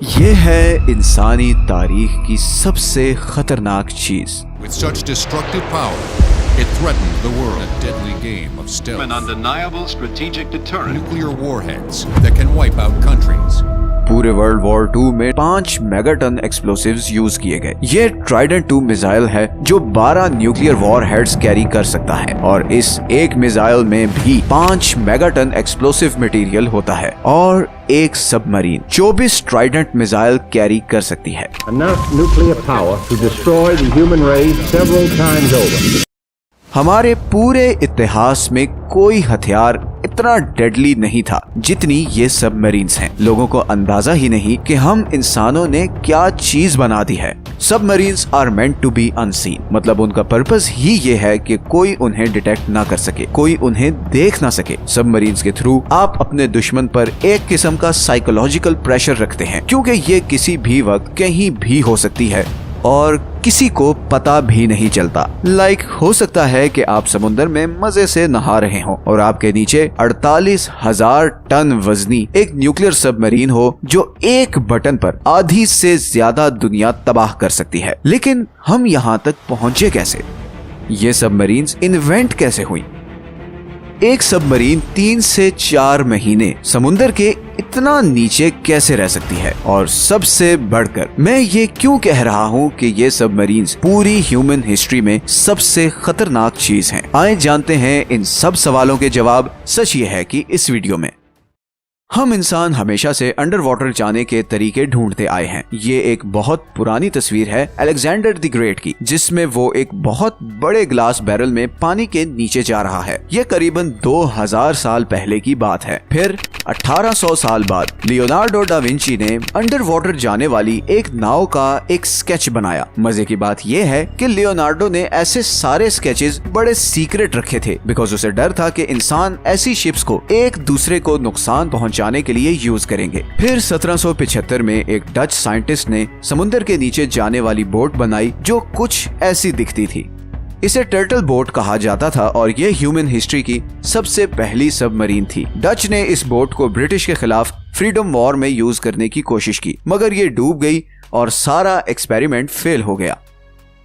ये है इंसानी तारीख की सबसे खतरनाक चीज। With such destructive power, it threatened the world. A deadly game of stealth. An undeniable strategic deterrent. Nuclear warheads that can wipe out countries. पूरे वर्ल्ड वॉर 2 में 5 मेगाटन एक्सप्लोसिव्स यूज किए गए। ये ट्राइडेंट 2 मिसाइल है जो 12 nuclear war heads carry कर सकता है और इस एक मिसाइल में भी 5 मेगाटन एक्सप्लोसिव मटेरियल होता है और एक सबमरीन 24 ट्राइडेंट मिसाइल कैरी कर सकती है। Enough nuclear power to destroy the human race several times over. हमारे पूरे इतिहास में कोई हथियार इतना डेडली नहीं था जितनी ये सबमरीन्स हैं। लोगों को अंदाजा ही नहीं कि हम इंसानों ने क्या चीज बना दी है। Submarines are meant to be unseen, मतलब उनका पर्पस ही ये है कि कोई उन्हें डिटेक्ट ना कर सके, कोई उन्हें देख ना सके। सबमरीन्स के थ्रू आप अपने दुश्मन पर एक किस्म का साइकोलॉजिकल प्रेशर रखते हैं क्योंकि ये किसी भी वक्त कहीं भी हो सकती है और किसी को पता भी नहीं चलता। हो सकता है कि आप समुद्र में मजे से नहा रहे हो और आपके नीचे 48,000 टन वजनी एक न्यूक्लियर सबमरीन हो जो एक बटन पर आधी से ज्यादा दुनिया तबाह कर सकती है। लेकिन हम यहाँ तक पहुँचे कैसे? ये सबमरीन्स इन्वेंट कैसे हुई? एक सबमरीन 3 से 4 महीने समुद्र के इतना नीचे कैसे रह सकती है? और सबसे बढ़कर मैं ये क्यों कह रहा हूँ कि ये सबमरीन्स पूरी ह्यूमन हिस्ट्री में सबसे खतरनाक चीज हैं। आइए जानते हैं इन सब सवालों के जवाब। सच ये है कि इस वीडियो में हम इंसान हमेशा से अंडर वाटर जाने के तरीके ढूंढते आए हैं। ये एक बहुत पुरानी तस्वीर है अलेक्जेंडर द ग्रेट की, जिसमें वो एक बहुत बड़े ग्लास बैरल में पानी के नीचे जा रहा है। ये करीबन 2000 साल पहले की बात है। फिर 1800 साल बाद लियोनार्डो डा विंची ने अंडर वाटर जाने वाली एक नाव का एक स्केच बनाया। मजे की बात यह है कि लियोनार्डो ने ऐसे सारे स्केचेस बड़े सीक्रेट रखे थे बिकॉज उसे डर था कि इंसान ऐसी शिप्स को एक दूसरे को नुकसान पहुंचाने के लिए यूज करेंगे। फिर 1775 में एक डच साइंटिस्ट ने समुद्र के नीचे जाने वाली बोट बनाई जो कुछ ऐसी दिखती थी। इसे टर्टल बोट कहा जाता था और ये ह्यूमन हिस्ट्री की सबसे पहली सबमरीन थी। डच ने इस बोट को ब्रिटिश के खिलाफ फ्रीडम वॉर में यूज करने की कोशिश की, मगर ये डूब गई और सारा एक्सपेरिमेंट फेल हो गया।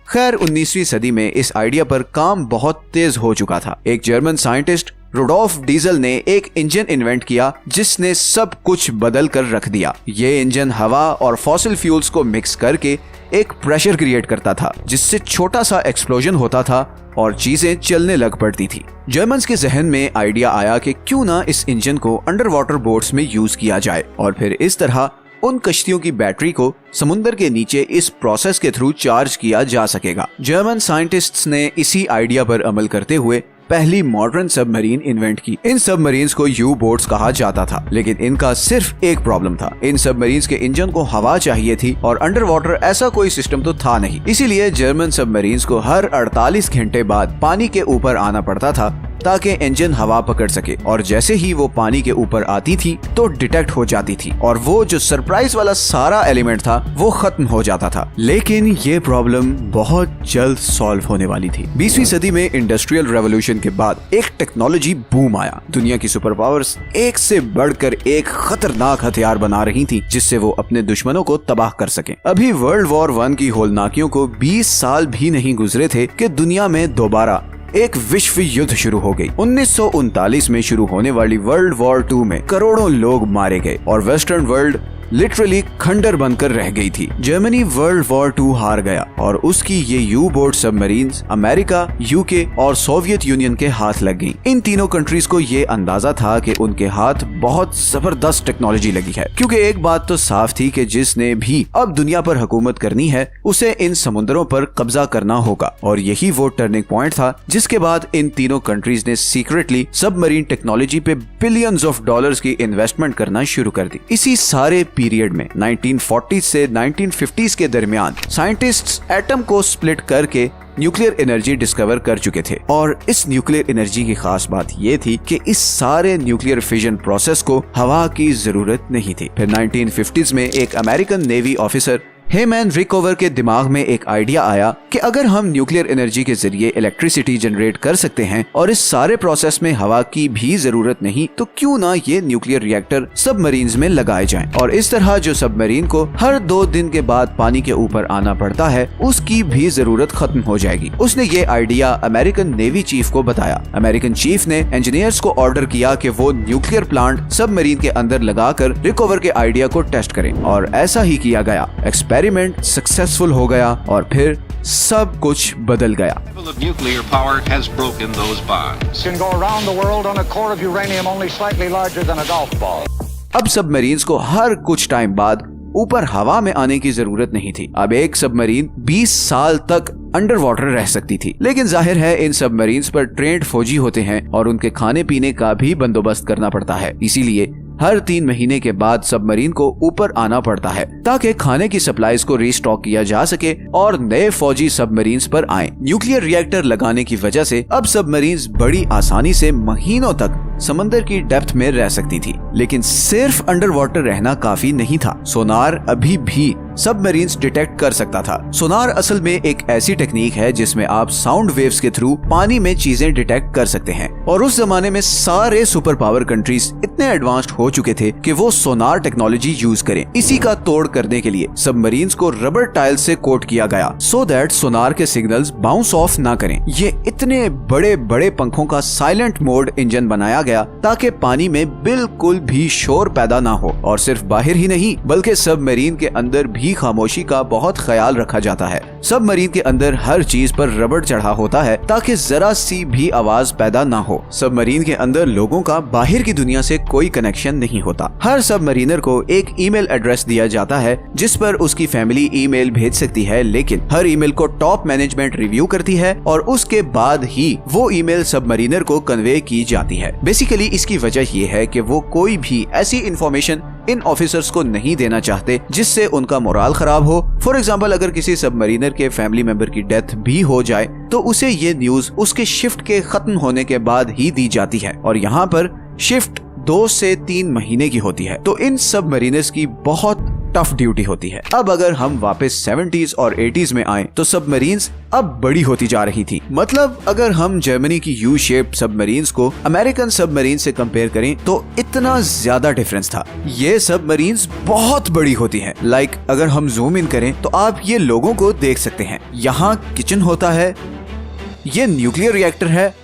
खैर 19वीं सदी में इस आइडिया पर काम बहुत तेज हो चुका था। एक जर्मन साइंटिस्ट रुडोल्फ डीजल ने एक इंजन इन्वेंट किया जिसने सब कुछ बदल कर रख दिया। ये इंजन हवा और फॉसिल फ्यूल्स को मिक्स करके एक प्रेशर क्रिएट करता था जिससे छोटा सा एक्सप्लोजन होता था और चीजें चलने लग पड़ती थी। जर्मन्स के जहन में आइडिया आया कि क्यों ना इस इंजन को अंडर वाटर बोट्स में यूज किया जाए और फिर इस तरह उन कश्तियों की बैटरी को समुद्र के नीचे इस प्रोसेस के थ्रू चार्ज किया जा सकेगा। जर्मन साइंटिस्ट्स ने इसी आइडिया पर अमल करते हुए पहली मॉडर्न सबमरीन इन्वेंट की। इन सबमरीन्स को यू बोट्स कहा जाता था, लेकिन इनका सिर्फ एक प्रॉब्लम था। इन सबमरीन्स के इंजन को हवा चाहिए थी और अंडर वाटर ऐसा कोई सिस्टम तो था नहीं। इसीलिए जर्मन सबमरीन्स को हर 48 घंटे बाद पानी के ऊपर आना पड़ता था ताकि इंजन हवा पकड़ सके और जैसे ही वो पानी के ऊपर आती थी तो डिटेक्ट हो जाती थी और वो जो सरप्राइज वाला सारा एलिमेंट था वो खत्म हो जाता था। लेकिन ये प्रॉब्लम बहुत जल्द सॉल्व होने वाली थी। 20वीं सदी में इंडस्ट्रियल रेवोल्यूशन के बाद एक टेक्नोलॉजी बूम आया। दुनिया की सुपर पावर्स एक से बढ़कर एक खतरनाक हथियार बना रही थी जिससे वो अपने दुश्मनों को तबाह कर सके। अभी वर्ल्ड वॉर 1 की होलनाकियों को 20 साल भी नहीं गुजरे थे कि दुनिया में दोबारा एक विश्व युद्ध शुरू हो गई। 1939 में शुरू होने वाली वर्ल्ड वॉर 2 में करोड़ों लोग मारे गए और वेस्टर्न वर्ल्ड लिटरली खंडर बनकर रह गई थी। जर्मनी वर्ल्ड वॉर 2 हार गया और उसकी ये you boat submarines America, UK और सोवियत यूनियन के हाथ लग गई। इन तीनों कंट्रीज को ये अंदाजा था कि उनके हाथ बहुत जबरदस्त टेक्नोलॉजी लगी है, क्योंकि एक बात तो साफ थी कि जिसने भी अब दुनिया पर हुकूमत करनी है उसे इन समुद्रों पर कब्जा करना होगा। और यही वो टर्निंग पॉइंट था जिसके बाद इन तीनों कंट्रीज ने सीक्रेटली सबमरीन टेक्नोलॉजी पे बिलियंस ऑफ डॉलर्स की इन्वेस्टमेंट करना शुरू कर दी। इसी सारे पीरियड में 1940 से 1950s के दरमियान साइंटिस्ट्स एटम को स्प्लिट करके न्यूक्लियर एनर्जी डिस्कवर कर चुके थे और इस न्यूक्लियर एनर्जी की खास बात ये थी कि इस सारे न्यूक्लियर फिजन प्रोसेस को हवा की जरूरत नहीं थी। फिर 1950s में एक अमेरिकन नेवी ऑफिसर हेमैन रिकओवर के दिमाग में एक आइडिया आया कि अगर हम न्यूक्लियर एनर्जी के जरिए इलेक्ट्रिसिटी जनरेट कर सकते हैं और इस सारे प्रोसेस में हवा की भी जरूरत नहीं, तो क्यों ना ये न्यूक्लियर रिएक्टर सबमरीन्स में लगाए जाएं। और इस तरह जो सबमरीन को हर 2 दिन के बाद पानी के ऊपर आना पड़ता है, उसकी भी जरूरत खत्म हो जाएगी। उसने ये आइडिया अमेरिकन नेवी चीफ को बताया। अमेरिकन चीफ ने इंजीनियर्स को ऑर्डर किया कि वो न्यूक्लियर प्लांट सबमरीन के अंदर लगाकर रिकओवर के आइडिया को टेस्ट करें, और ऐसा ही किया गया। एक्सपेरिमेंट सक्सेसफुल हो गया और फिर सब कुछ बदल गया। The level of nuclear power has broken those bonds. Can go around the world on a core of uranium only slightly larger than a golf ball. अब सबमरीन्स को हर कुछ टाइम बाद ऊपर हवा में आने की जरूरत नहीं थी। अब एक सबमरीन 20 साल तक अंडर वाटर रह सकती थी। लेकिन जाहिर है इन सबमरीन्स पर ट्रेंड फौजी होते हैं और उनके खाने पीने का भी बंदोबस्त करना पड़ता है। इसीलिए हर 3 महीने के बाद सबमरीन को ऊपर आना पड़ता है ताकि खाने की सप्लाईज को रीस्टॉक किया जा सके और नए फौजी सबमरीन्स पर आएं। न्यूक्लियर रिएक्टर लगाने की वजह से अब सबमरीन्स बड़ी आसानी से महीनों तक समंदर की डेप्थ में रह सकती थी। लेकिन सिर्फ अंडर वाटर रहना काफी नहीं था। सोनार अभी भी सबमरीन्स डिटेक्ट कर सकता था। सोनार असल में एक ऐसी टेक्निक है जिसमें आप साउंड वेव्स के थ्रू पानी में चीजें डिटेक्ट कर सकते हैं, और उस जमाने में सारे सुपर पावर कंट्रीज इतने एडवांस्ड हो चुके थे कि वो सोनार टेक्नोलॉजी यूज करें। इसी का तोड़ करने के लिए सबमरीन्स को रबर टाइल से कोट किया गया सो दैट सोनार के सिग्नल्स बाउंस ऑफ ना करें। ये इतने बड़े बड़े पंखों का साइलेंट मोड इंजन बनाया गया ताकि पानी में बिल्कुल भी शोर पैदा ना हो, और सिर्फ बाहर ही नहीं बल्कि सबमरीन के अंदर भी खामोशी का बहुत ख्याल रखा जाता है। सबमरीन के अंदर हर चीज पर रबड़ चढ़ा होता है ताकि जरा सी भी आवाज पैदा ना हो। सबमरीन के अंदर लोगों का बाहर की दुनिया से कोई कनेक्शन नहीं होता। हर सबमरीनर को एक ईमेल एड्रेस दिया जाता है जिस पर उसकी फैमिली ईमेल भेज सकती है, लेकिन हर ईमेल को टॉप मैनेजमेंट रिव्यू करती है और उसके बाद ही वो ईमेल सबमरीनर को कन्वे की जाती है। बेसिकली इसकी वजह ये है कि वो कोई भी ऐसी इंफॉर्मेशन इन ऑफिसर्स को नहीं देना चाहते जिससे उनका मोराल खराब हो। फॉर एग्जाम्पल, अगर किसी सबमरीनर के फैमिली मेंबर की डेथ भी हो जाए तो उसे ये न्यूज उसके शिफ्ट के खत्म होने के बाद ही दी जाती है, और यहाँ पर शिफ्ट 2 से 3 महीने की होती है। तो इन सबमरीनर्स की बहुत टफ ड्यूटी होती है। अब अगर हम वापस 70s और 80s में आए तो सबमरीन्स अब बड़ी होती जा रही थी। मतलब अगर हम जर्मनी की यू शेप सबमरीन्स को अमेरिकन सबमरीन से कंपेयर करें तो इतना ज्यादा डिफरेंस था। ये सबमरीन्स बहुत बड़ी होती हैं। लाइक अगर हम जूम इन करें तो आप ये लोगों को देख सकते हैं। यहाँ किचन होता है, ये न्यूक्लियर रिएक्टर है,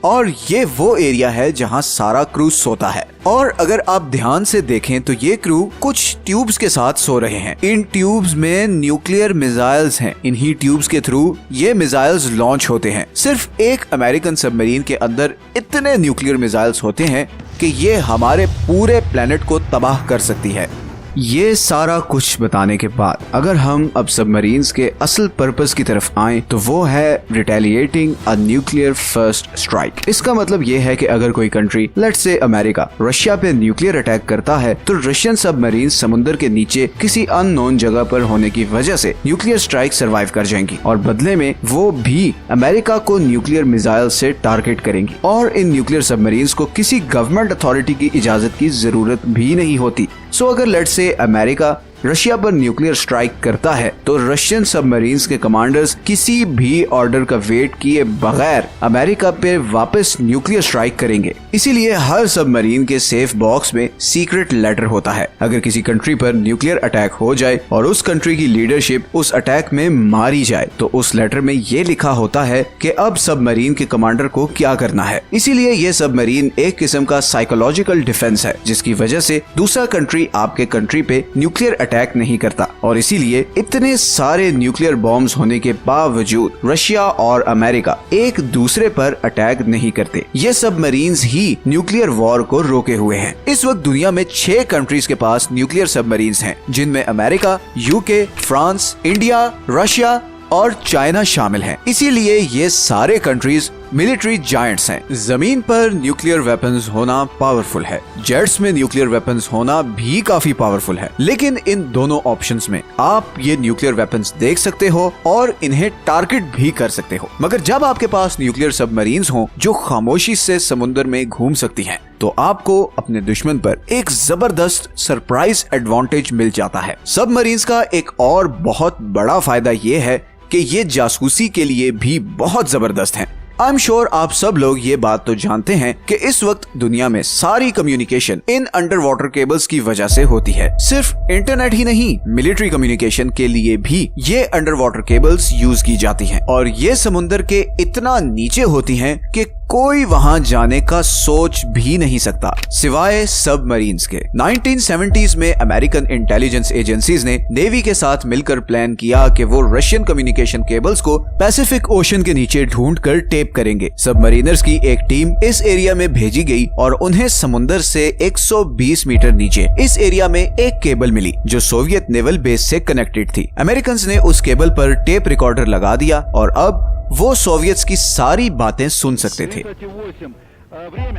और ये वो एरिया है जहां सारा क्रू सोता है। और अगर आप ध्यान से देखें तो ये क्रू कुछ ट्यूब्स के साथ सो रहे हैं। इन ट्यूब्स में न्यूक्लियर मिसाइल्स हैं। इन्हीं ट्यूब्स के थ्रू ये मिसाइल्स लॉन्च होते हैं। सिर्फ एक अमेरिकन सबमरीन के अंदर इतने न्यूक्लियर मिसाइल्स होते हैं कि ये हमारे पूरे प्लेनेट को तबाह कर सकती है। ये सारा कुछ बताने के बाद अगर हम अब सबमरीन्स के असल पर्पस की तरफ आएं तो वो है retaliating a nuclear first strike. इसका मतलब ये है कि अगर कोई country, let's say America, Russia पे न्यूक्लियर अटैक करता है तो रशियन सबमरीन समुद्र के नीचे किसी अननोन जगह पर होने की वजह से न्यूक्लियर स्ट्राइक सर्वाइव कर जाएंगी, और बदले में वो भी अमेरिका को न्यूक्लियर मिसाइल से टारगेट करेंगी। और इन न्यूक्लियर सबमरीन्स को किसी गवर्नमेंट अथॉरिटी की इजाजत की जरूरत भी नहीं होती। सो अगर लेट्स से अमेरिका रशिया पर न्यूक्लियर स्ट्राइक करता है तो रशियन सबमरीन्स के कमांडर्स किसी भी ऑर्डर का वेट किए बगैर अमेरिका पे वापस न्यूक्लियर स्ट्राइक करेंगे। इसीलिए हर सबमरीन के सेफ बॉक्स में सीक्रेट लेटर होता है। अगर किसी कंट्री पर न्यूक्लियर अटैक हो जाए और उस कंट्री की लीडरशिप उस अटैक में मारी जाए तो उस लेटर में ये लिखा होता है कि अब सबमरीन के कमांडर को क्या करना है। इसीलिए ये सबमरीन एक किस्म का साइकोलॉजिकल डिफेंस है, जिसकी वजह से दूसरा कंट्री आपके कंट्री पे न्यूक्लियर अटैक नहीं करता। और इसीलिए इतने सारे न्यूक्लियर बॉम्ब्स होने के बावजूद रशिया और अमेरिका एक दूसरे पर अटैक नहीं करते। ये सबमरीन्स ही न्यूक्लियर वॉर को रोके हुए हैं। इस वक्त दुनिया में 6 कंट्रीज के पास न्यूक्लियर सबमरीन्स हैं, जिनमें America, UK, France, India, Russia और चाइना शामिल हैं। इसीलिए ये सारे कंट्रीज मिलिट्री जायंट्स हैं। जमीन पर न्यूक्लियर वेपन्स होना पावरफुल है, जेट्स में न्यूक्लियर वेपन्स होना भी काफी पावरफुल है। लेकिन इन दोनों ऑप्शंस में आप ये न्यूक्लियर वेपन्स देख सकते हो और इन्हें टारगेट भी कर सकते हो। मगर जब आपके पास न्यूक्लियर सबमरीन्स हो जो खामोशी से समुद्र में घूम सकती हैं, तो आपको अपने दुश्मन पर एक जबरदस्त सरप्राइज एडवांटेज मिल जाता है। सबमरीन्स का एक और बहुत बड़ा फायदा ये है कि ये जासूसी के लिए भी बहुत जबरदस्त हैं। आई एम श्योर आप सब लोग ये बात तो जानते हैं कि इस वक्त दुनिया में सारी communication in under water cables की वजह से होती है। सिर्फ इंटरनेट ही नहीं, मिलिट्री कम्युनिकेशन के लिए भी ये अंडर वाटर केबल्स यूज की जाती हैं और ये समुद्र के इतना नीचे होती हैं कि कोई वहां जाने का सोच भी नहीं सकता सिवाय सबमरीन्स के। 1970s में अमेरिकन इंटेलिजेंस एजेंसीज ने नेवी के साथ मिलकर प्लान किया कि वो रशियन कम्युनिकेशन केबल्स को पैसिफिक ओशन के नीचे ढूंढकर टेप करेंगे। सबमरीनर्स की एक टीम इस एरिया में भेजी गई और उन्हें समुद्र से 120 मीटर नीचे इस एरिया में एक केबल मिली जो सोवियत नेवल बेस से कनेक्टेड थी। अमेरिकन ने उस केबल पर टेप रिकॉर्डर लगा दिया और अब वो सोवियट्स की सारी बातें सुन सकते थे।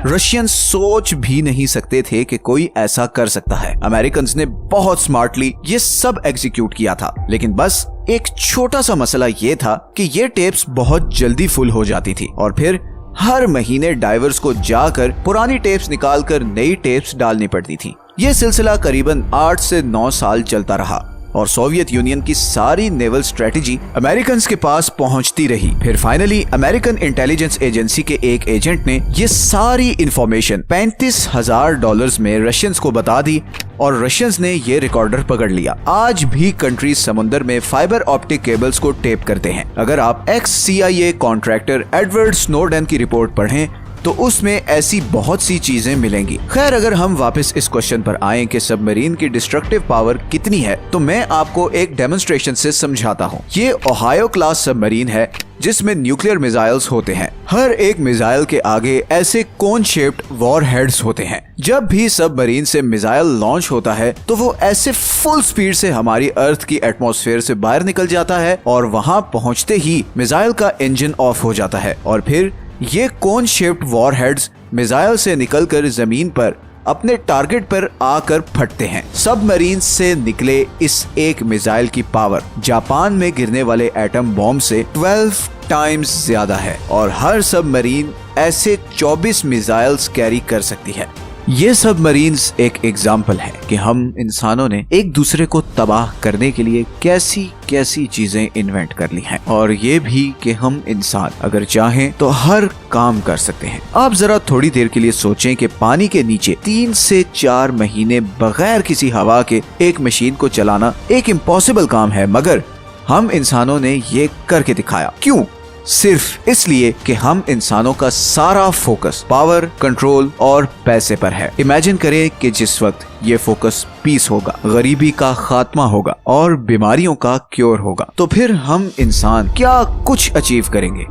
रशियन सोच भी नहीं सकते थे कि कोई ऐसा कर सकता है। अमेरिकन ने बहुत स्मार्टली ये सब एग्जीक्यूट किया था, लेकिन बस एक छोटा सा मसला ये था कि ये टेप्स बहुत जल्दी फुल हो जाती थी और फिर हर महीने डाइवर्स को जाकर पुरानी टेप्स निकालकर नई टेप्स डालनी पड़ती थी। ये सिलसिला करीबन 8 से 9 साल चलता रहा और सोवियत यूनियन की सारी नेवल स्ट्रेटेजी अमेरिकन के पास पहुंचती रही। फिर फाइनली अमेरिकन इंटेलिजेंस एजेंसी के एक एजेंट ने ये सारी इंफॉर्मेशन $35,000 में रशियंस को बता दी और रशियंस ने ये रिकॉर्डर पकड़ लिया। आज भी कंट्रीज समुद्र में फाइबर ऑप्टिक केबल्स को टेप करते हैं। अगर आप ex-CIA कॉन्ट्रैक्टर एडवर्ड स्नोडेन की रिपोर्ट पढ़ें तो उसमें ऐसी बहुत सी चीजें मिलेंगी। खैर, अगर हम वापस इस क्वेश्चन पर आएं कि सबमरीन की डिस्ट्रक्टिव पावर कितनी है, तो मैं आपको एक डेमोन्स्ट्रेशन से समझाता हूँ। ये ओहायो क्लास सबमरीन है जिसमें न्यूक्लियर मिसाइल्स होते हैं। हर एक मिसाइल के आगे ऐसे कोन शेप्ड वॉर हेड्स होते हैं। जब भी सबमरीन से मिसाइल लॉन्च होता है तो वो ऐसे फुल स्पीड से हमारी अर्थ की एटमॉस्फेयर से बाहर निकल जाता है और वहां पहुंचते ही मिसाइल का इंजन ऑफ हो जाता है और फिर ये कोन शेप्ड वॉरहेड्स मिसाइल से निकलकर जमीन पर अपने टारगेट पर आकर फटते हैं। सबमरीन से निकले इस एक मिसाइल की पावर जापान में गिरने वाले एटम बॉम्ब से 12 टाइम्स ज्यादा है और हर सबमरीन ऐसे 24 मिसाइल्स कैरी कर सकती है। ये सबमरीन्स एक एग्जाम्पल है कि हम इंसानों ने एक दूसरे को तबाह करने के लिए कैसी कैसी चीजें इन्वेंट कर ली हैं और ये भी कि हम इंसान अगर चाहें तो हर काम कर सकते हैं। आप जरा थोड़ी देर के लिए सोचें कि पानी के नीचे 3 से 4 महीने बगैर किसी हवा के एक मशीन को चलाना एक इम्पॉसिबल काम है, मगर हम इंसानों ने ये करके दिखाया। क्यों? सिर्फ इसलिए कि हम इंसानों का सारा फोकस पावर, कंट्रोल और पैसे पर है। इमेजिन करें कि जिस वक्त ये फोकस पीस होगा, गरीबी का खात्मा होगा और बीमारियों का क्योर होगा, तो फिर हम इंसान क्या कुछ अचीव करेंगे।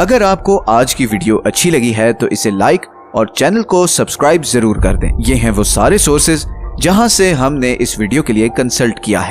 अगर आपको आज की वीडियो अच्छी लगी है तो इसे लाइक और चैनल को सब्सक्राइब जरूर कर दें। ये हैं वो सारे सोर्सेज जहां से हमने इस वीडियो के लिए कंसल्ट किया है।